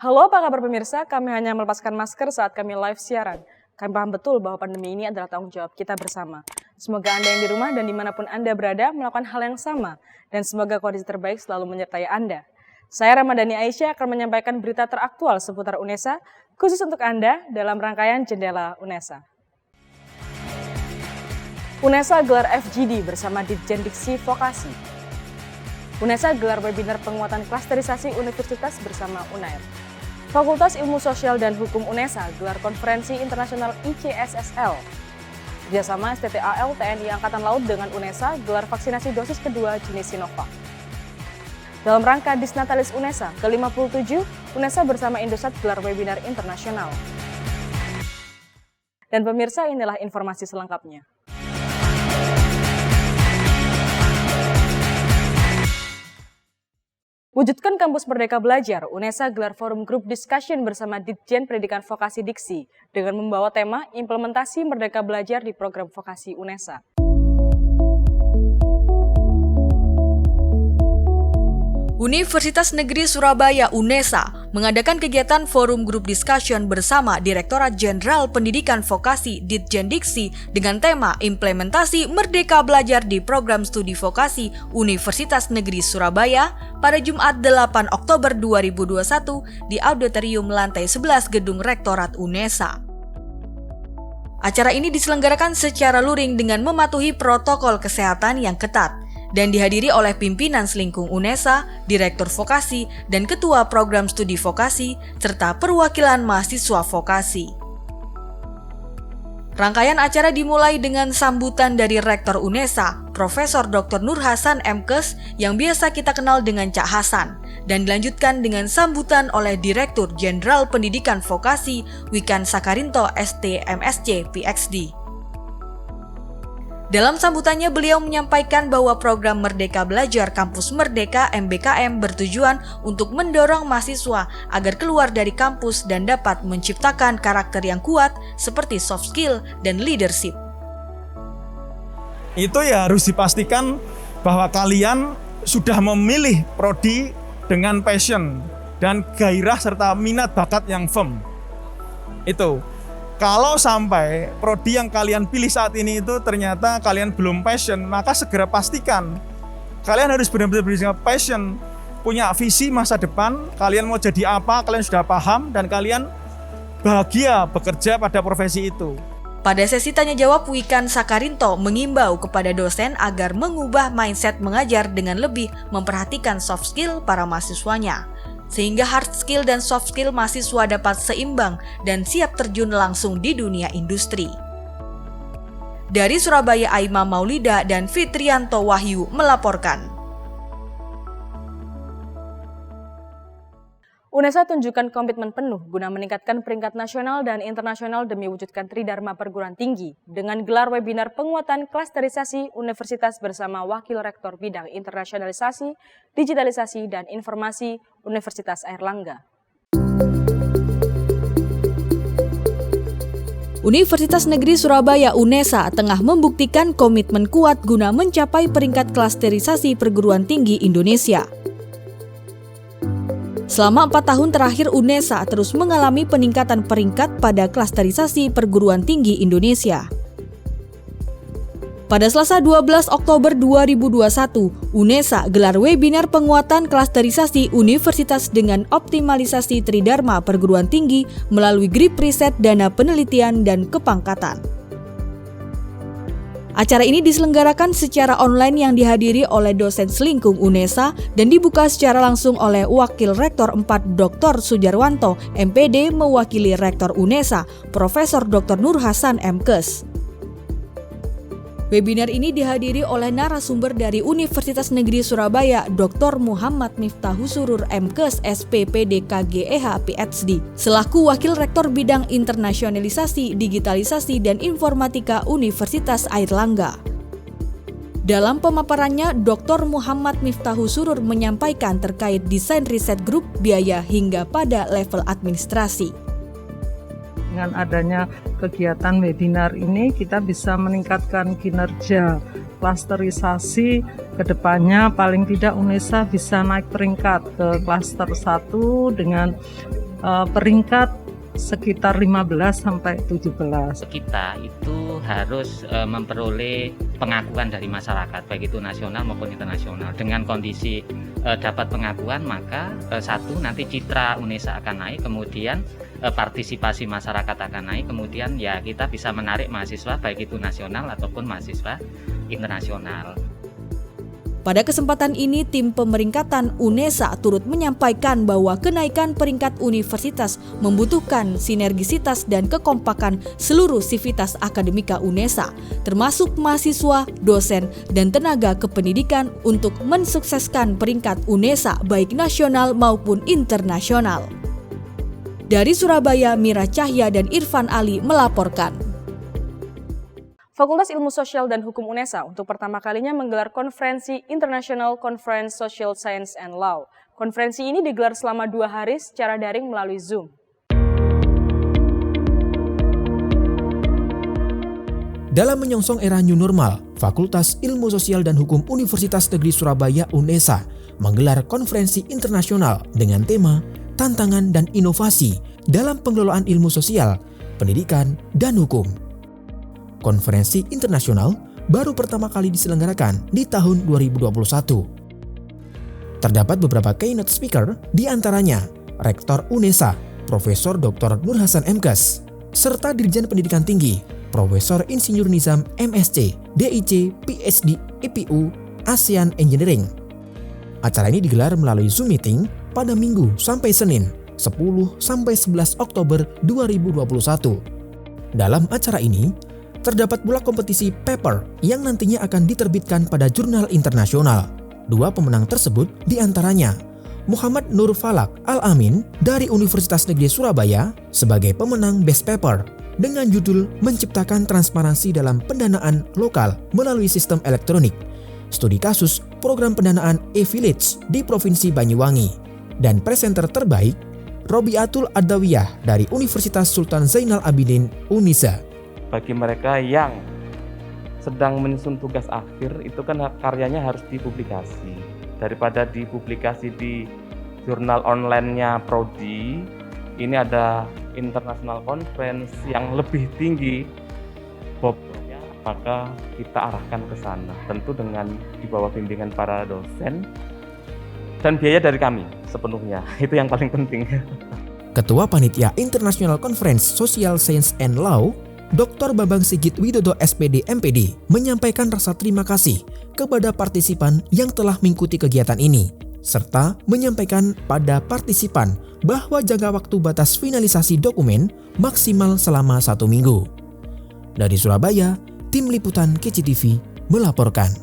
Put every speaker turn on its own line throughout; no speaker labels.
Halo, apa kabar pemirsa? Kami hanya melepaskan masker saat kami live siaran. Kami paham betul bahwa pandemi ini adalah tanggung jawab kita bersama. Semoga Anda yang di rumah dan dimanapun Anda berada melakukan hal yang sama. Dan semoga kondisi terbaik selalu menyertai Anda. Saya Ramadhani Aisyah akan menyampaikan berita teraktual seputar UNESA, khusus untuk Anda dalam rangkaian Jendela UNESA. UNESA gelar FGD bersama Ditjen Diksi Vokasi. UNESA gelar webinar penguatan klasterisasi universitas bersama UNAIR. Fakultas Ilmu Sosial dan Hukum UNESA gelar konferensi internasional ICSSL. Kerjasama STTAL TNI Angkatan Laut dengan UNESA gelar vaksinasi dosis kedua jenis Sinovac. Dalam rangka Disnatalis UNESA ke-57, UNESA bersama Indosat gelar webinar internasional. Dan pemirsa, inilah informasi selengkapnya. Wujudkan Kampus Merdeka Belajar, UNESA gelar forum group discussion bersama Ditjen Pendidikan Vokasi Diksi dengan membawa tema implementasi Merdeka Belajar di program vokasi UNESA.
Universitas Negeri Surabaya UNESA mengadakan kegiatan forum group discussion bersama Direktorat Jenderal Pendidikan Vokasi Ditjen Diksi dengan tema implementasi Merdeka Belajar di program studi vokasi Universitas Negeri Surabaya pada Jumat 8 Oktober 2021 di Auditorium lantai 11 Gedung Rektorat UNESA. Acara ini diselenggarakan secara luring dengan mematuhi protokol kesehatan yang ketat dan dihadiri oleh pimpinan selingkung UNESA, Direktur Vokasi, dan Ketua Program Studi Vokasi, serta perwakilan mahasiswa vokasi. Rangkaian acara dimulai dengan sambutan dari Rektor UNESA, Profesor Dr. Nur Hasan MKes, yang biasa kita kenal dengan Cak Hasan, dan dilanjutkan dengan sambutan oleh Direktur Jenderal Pendidikan Vokasi, Wikan Sakarinto ST MSc PhD. Dalam sambutannya, beliau menyampaikan bahwa program Merdeka Belajar Kampus Merdeka MBKM bertujuan untuk mendorong mahasiswa agar keluar dari kampus dan dapat menciptakan karakter yang kuat seperti soft skill dan leadership.
Itu ya harus dipastikan bahwa kalian sudah memilih prodi dengan passion dan gairah serta minat bakat yang firm. Itu. Kalau sampai prodi yang kalian pilih saat ini itu ternyata kalian belum passion, maka segera pastikan kalian harus benar-benar passion, punya visi masa depan, kalian mau jadi apa, kalian sudah paham, dan kalian bahagia bekerja pada profesi itu.
Pada sesi tanya jawab, Wikan Sakarinto mengimbau kepada dosen agar mengubah mindset mengajar dengan lebih memperhatikan soft skill para mahasiswanya, sehingga hard skill dan soft skill mahasiswa dapat seimbang dan siap terjun langsung di dunia industri. Dari Surabaya, Aima Maulida dan Fitrianto Wahyu melaporkan.
UNESA tunjukkan komitmen penuh guna meningkatkan peringkat nasional dan internasional demi wujudkan Tridharma Perguruan Tinggi dengan gelar webinar penguatan klasterisasi universitas bersama Wakil Rektor Bidang Internasionalisasi, Digitalisasi, dan Informasi Universitas Airlangga.
Universitas Negeri Surabaya UNESA tengah membuktikan komitmen kuat guna mencapai peringkat klasterisasi perguruan tinggi Indonesia. Selama 4 tahun terakhir, UNESA terus mengalami peningkatan peringkat pada klasterisasi perguruan tinggi Indonesia. Pada Selasa 12 Oktober 2021, UNESA gelar webinar penguatan klasterisasi universitas dengan optimalisasi Tridharma Perguruan Tinggi melalui GRIP Riset Dana Penelitian dan Kepangkatan. Acara ini diselenggarakan secara online yang dihadiri oleh dosen selingkung UNESA dan dibuka secara langsung oleh Wakil Rektor 4 Dr. Sujarwanto, MPD, mewakili Rektor UNESA, Profesor Dr. Nur Hasan MKes. Webinar ini dihadiri oleh narasumber dari Universitas Negeri Surabaya, Dr. Muhammad Miftahussurur MKes SPPD KGEH PhD, selaku Wakil Rektor Bidang Internasionalisasi, Digitalisasi, dan Informatika Universitas Airlangga. Dalam pemaparannya, Dr. Muhammad Miftahussurur menyampaikan terkait desain riset grup, biaya, hingga pada level administrasi.
Dengan adanya kegiatan webinar ini, kita bisa meningkatkan kinerja klasterisasi. Kedepannya paling tidak UNESA bisa naik peringkat ke klaster 1 dengan peringkat sekitar 15 sampai 17.
Kita itu harus memperoleh pengakuan dari masyarakat, baik itu nasional maupun internasional. Dengan kondisi dapat pengakuan, maka satu, nanti citra UNESA akan naik, kemudian partisipasi masyarakat akan naik, kemudian ya kita bisa menarik mahasiswa baik itu nasional ataupun mahasiswa internasional.
Pada kesempatan ini, tim pemeringkatan UNESA turut menyampaikan bahwa kenaikan peringkat universitas membutuhkan sinergisitas dan kekompakan seluruh sivitas akademika UNESA, termasuk mahasiswa, dosen, dan tenaga kependidikan untuk mensukseskan peringkat UNESA baik nasional maupun internasional. Dari Surabaya, Mira Cahya dan Irfan Ali melaporkan.
Fakultas Ilmu Sosial dan Hukum UNESA untuk pertama kalinya menggelar konferensi International Conference Social Science and Law. Konferensi ini digelar selama 2 hari secara daring melalui Zoom.
Dalam menyongsong era new normal, Fakultas Ilmu Sosial dan Hukum Universitas Negeri Surabaya UNESA menggelar konferensi internasional dengan tema Tantangan dan Inovasi dalam Pengelolaan Ilmu Sosial, Pendidikan, dan Hukum. Konferensi internasional baru pertama kali diselenggarakan di tahun 2021. Terdapat beberapa keynote speaker, di antaranya Rektor UNESA, Profesor Dr. Nur Hasan MKes, serta Dirjen Pendidikan Tinggi, Profesor Insinyur Nizam MSc, DIC, PhD, IPU, ASEAN Engineering. Acara ini digelar melalui Zoom meeting pada Minggu sampai Senin, 10 sampai 11 Oktober 2021. Dalam acara ini, terdapat pula kompetisi paper yang nantinya akan diterbitkan pada jurnal internasional. 2 pemenang tersebut diantaranya Muhammad Nur Falak Al-Amin dari Universitas Negeri Surabaya sebagai pemenang Best Paper dengan judul Menciptakan Transparansi dalam Pendanaan Lokal melalui Sistem Elektronik, Studi Kasus Program Pendanaan e-Village di Provinsi Banyuwangi. Dan presenter terbaik Robiatul Adawiyah dari Universitas Sultan Zainal Abidin Unisa.
Bagi mereka yang sedang menyusun tugas akhir, itu kan karyanya harus dipublikasi. Daripada dipublikasi di jurnal online-nya Prodi, ini ada international conference yang lebih tinggi bobotnya, maka kita arahkan ke sana. Tentu dengan di bawah bimbingan para dosen dan biaya dari kami sepenuhnya. Itu yang paling penting.
Ketua Panitia International Conference Social Science and Law, Dr. Bambang Sigit Widodo SPD MPD menyampaikan rasa terima kasih kepada partisipan yang telah mengikuti kegiatan ini, serta menyampaikan pada partisipan bahwa jangka waktu batas finalisasi dokumen maksimal selama 1 minggu. Dari Surabaya, Tim Liputan KCTV melaporkan.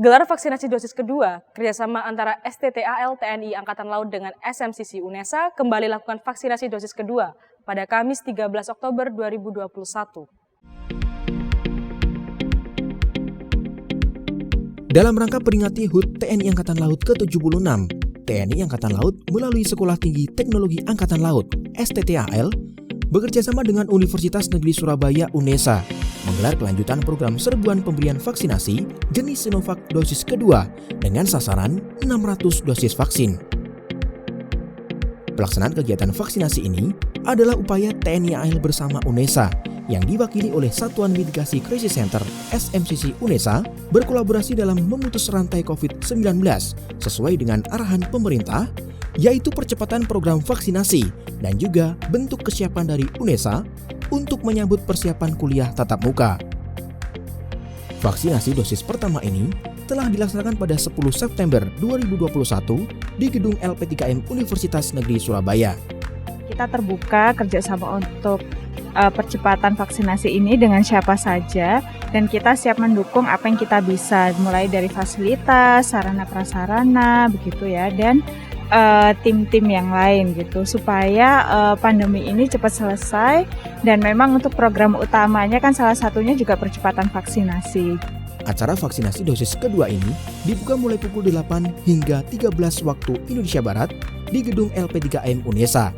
Gelar vaksinasi dosis kedua, kerjasama antara STTAL TNI Angkatan Laut dengan SMCC UNESA kembali lakukan vaksinasi dosis kedua pada Kamis 13 Oktober 2021.
Dalam rangka peringati HUT TNI Angkatan Laut ke-76, TNI Angkatan Laut melalui Sekolah Tinggi Teknologi Angkatan Laut STTAL bekerjasama dengan Universitas Negeri Surabaya UNESA menggelar kelanjutan program serbuan pemberian vaksinasi jenis Sinovac dosis kedua dengan sasaran 600 dosis vaksin. Pelaksanaan kegiatan vaksinasi ini adalah upaya TNI AL bersama UNESA yang diwakili oleh Satuan Mitigasi Krisis Center SMCC UNESA berkolaborasi dalam memutus rantai COVID-19 sesuai dengan arahan pemerintah, yaitu percepatan program vaksinasi dan juga bentuk kesiapan dari UNESA untuk menyambut persiapan kuliah tatap muka. Vaksinasi dosis pertama ini telah dilaksanakan pada 10 September 2021 di Gedung LP3M Universitas Negeri Surabaya.
Kita terbuka kerjasama untuk percepatan vaksinasi ini dengan siapa saja, dan kita siap mendukung apa yang kita bisa, mulai dari fasilitas, sarana prasarana, begitu ya, dan tim-tim yang lain gitu, supaya pandemi ini cepat selesai. Dan memang untuk program utamanya kan salah satunya juga percepatan vaksinasi.
Acara vaksinasi dosis kedua ini dibuka mulai pukul 8 hingga 13 waktu Indonesia Barat di Gedung LP3M UNESA.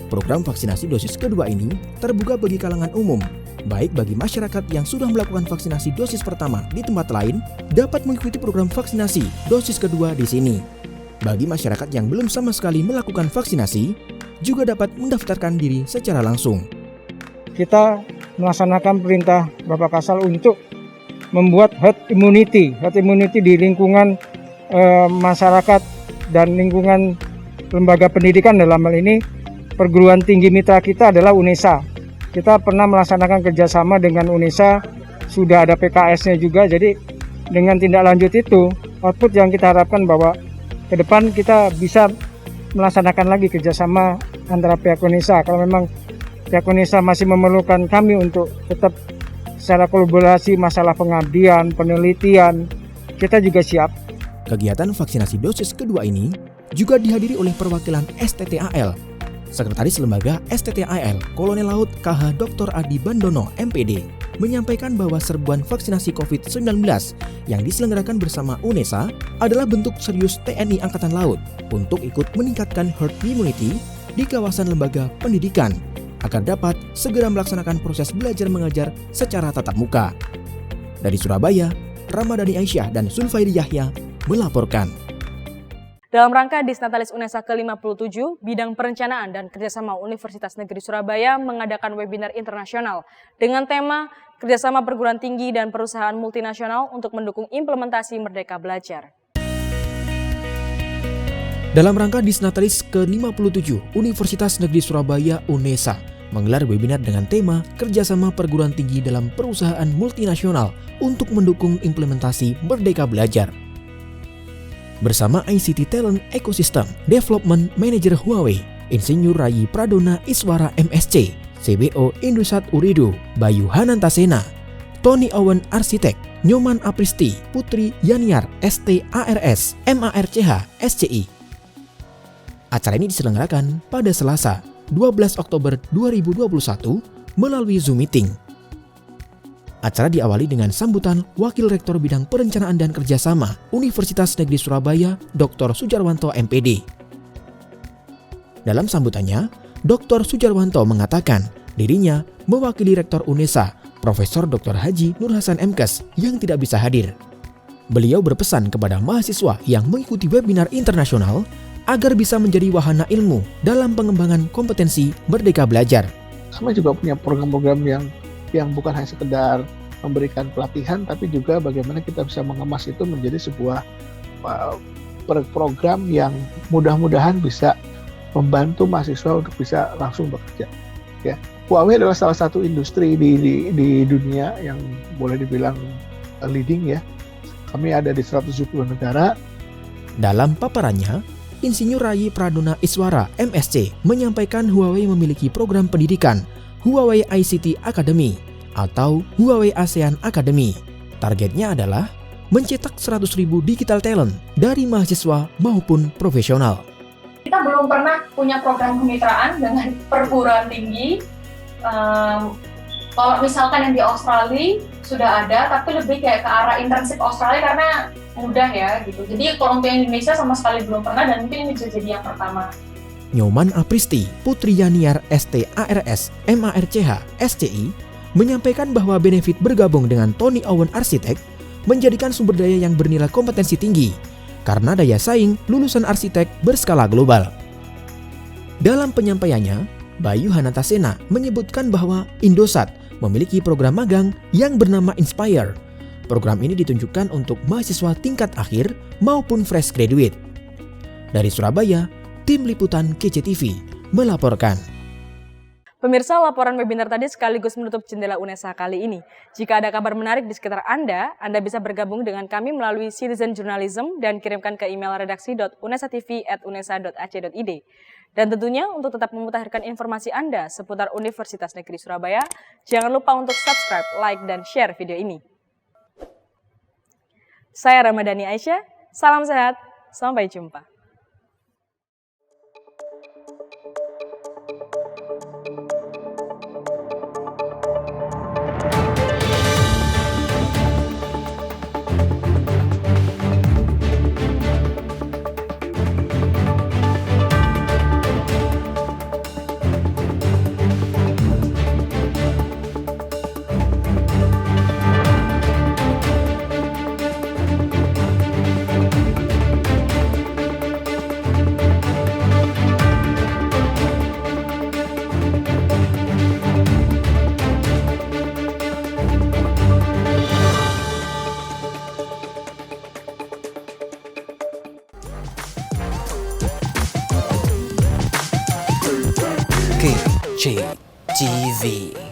Program vaksinasi dosis kedua ini terbuka bagi kalangan umum, baik bagi masyarakat yang sudah melakukan vaksinasi dosis pertama di tempat lain dapat mengikuti program vaksinasi dosis kedua di sini. Bagi masyarakat yang belum sama sekali melakukan vaksinasi, juga dapat mendaftarkan diri secara langsung.
Kita melaksanakan perintah Bapak Kasal untuk membuat herd immunity di lingkungan masyarakat dan lingkungan lembaga pendidikan. Dalam hal ini perguruan tinggi mitra kita adalah UNESA. Kita pernah melaksanakan kerjasama dengan UNESA, sudah ada PKS-nya juga. Jadi dengan tindak lanjut itu, output yang kita harapkan bahwa ke depan kita bisa melaksanakan lagi kerjasama antara pihak UNESA. Kalau memang pihak UNESA masih memerlukan kami untuk tetap secara kolaborasi masalah pengabdian, penelitian, kita juga siap.
Kegiatan vaksinasi dosis kedua ini juga dihadiri oleh perwakilan STTAL. Sekretaris Lembaga STTAL, Kolonel Laut KH Dr. Adi Bandono, MPD, menyampaikan bahwa serbuan vaksinasi COVID-19 yang diselenggarakan bersama UNESA adalah bentuk serius TNI Angkatan Laut untuk ikut meningkatkan herd immunity di kawasan lembaga pendidikan agar dapat segera melaksanakan proses belajar mengajar secara tatap muka. Dari Surabaya, Ramadhani Aisyah dan Zulfairi Yahya melaporkan.
Dalam rangka Disnatalis UNESA ke-57, Bidang Perencanaan dan Kerjasama Universitas Negeri Surabaya mengadakan webinar internasional dengan tema Kerjasama Perguruan Tinggi dan Perusahaan Multinasional untuk mendukung implementasi Merdeka Belajar.
Dalam rangka Disnatalis ke-57, Universitas Negeri Surabaya UNESA menggelar webinar dengan tema Kerjasama Perguruan Tinggi dalam Perusahaan Multinasional untuk mendukung implementasi Merdeka Belajar. Bersama ICT Talent Ecosystem Development Manager Huawei, Insinyur Rayi Pradona Iswara MSc, CBO Indosat Urido, Bayu Hanantasena, Tony Owen Arsitek, Nyoman Apristi, Putri Yaniar STARS, MARCH, SCI. Acara ini diselenggarakan pada Selasa, 12 Oktober 2021 melalui Zoom Meeting. Acara diawali dengan sambutan Wakil Rektor Bidang Perencanaan dan Kerjasama Universitas Negeri Surabaya, Dr. Sujarwanto MPD. Dalam sambutannya, Dr. Sujarwanto mengatakan dirinya mewakili Rektor UNESA, Profesor Dr. Haji Nur Hasan MKes yang tidak bisa hadir. Beliau berpesan kepada mahasiswa yang mengikuti webinar internasional agar bisa menjadi wahana ilmu dalam pengembangan kompetensi Merdeka Belajar.
Kami juga punya program-program yang bukan hanya sekedar memberikan pelatihan, tapi juga bagaimana kita bisa mengemas itu menjadi sebuah program yang mudah-mudahan bisa membantu mahasiswa untuk bisa langsung bekerja. Ya, Huawei adalah salah satu industri di dunia yang boleh dibilang leading ya. Kami ada di 170 negara.
Dalam paparannya, Insinyur Rayi Pradona Iswara MSc menyampaikan Huawei memiliki program pendidikan Huawei ICT Academy atau Huawei ASEAN Academy. Targetnya adalah mencetak 100.000 digital talent dari mahasiswa maupun profesional.
Kita belum pernah punya program kemitraan dengan perguruan tinggi. Kalau misalkan yang di Australia sudah ada, tapi lebih kayak ke arah internship Australia karena mudah ya gitu. Jadi kalau untuk Indonesia sama sekali belum pernah dan mungkin ini bisa jadi yang pertama.
Nyoman Apristi, Putri Yaniar STARS, MARCH, SCI menyampaikan bahwa benefit bergabung dengan Tony Owen Arsitek menjadikan sumber daya yang bernilai kompetensi tinggi karena daya saing lulusan arsitek berskala global. Dalam penyampaiannya, Bayu Hanantasena menyebutkan bahwa Indosat memiliki program magang yang bernama Inspire. Program ini ditunjukkan untuk mahasiswa tingkat akhir maupun fresh graduate. Dari Surabaya, Tim Liputan KCTV melaporkan.
Pemirsa, laporan webinar tadi sekaligus menutup jendela UNESA kali ini. Jika ada kabar menarik di sekitar Anda bisa bergabung dengan kami melalui Citizen Journalism dan kirimkan ke email redaksi.unesatv@unesa.ac.id. Dan tentunya untuk tetap memutakhirkan informasi Anda seputar Universitas Negeri Surabaya, jangan lupa untuk subscribe, like, dan share video ini. Saya Ramadhani Aisyah, salam sehat, sampai jumpa.
RCTV.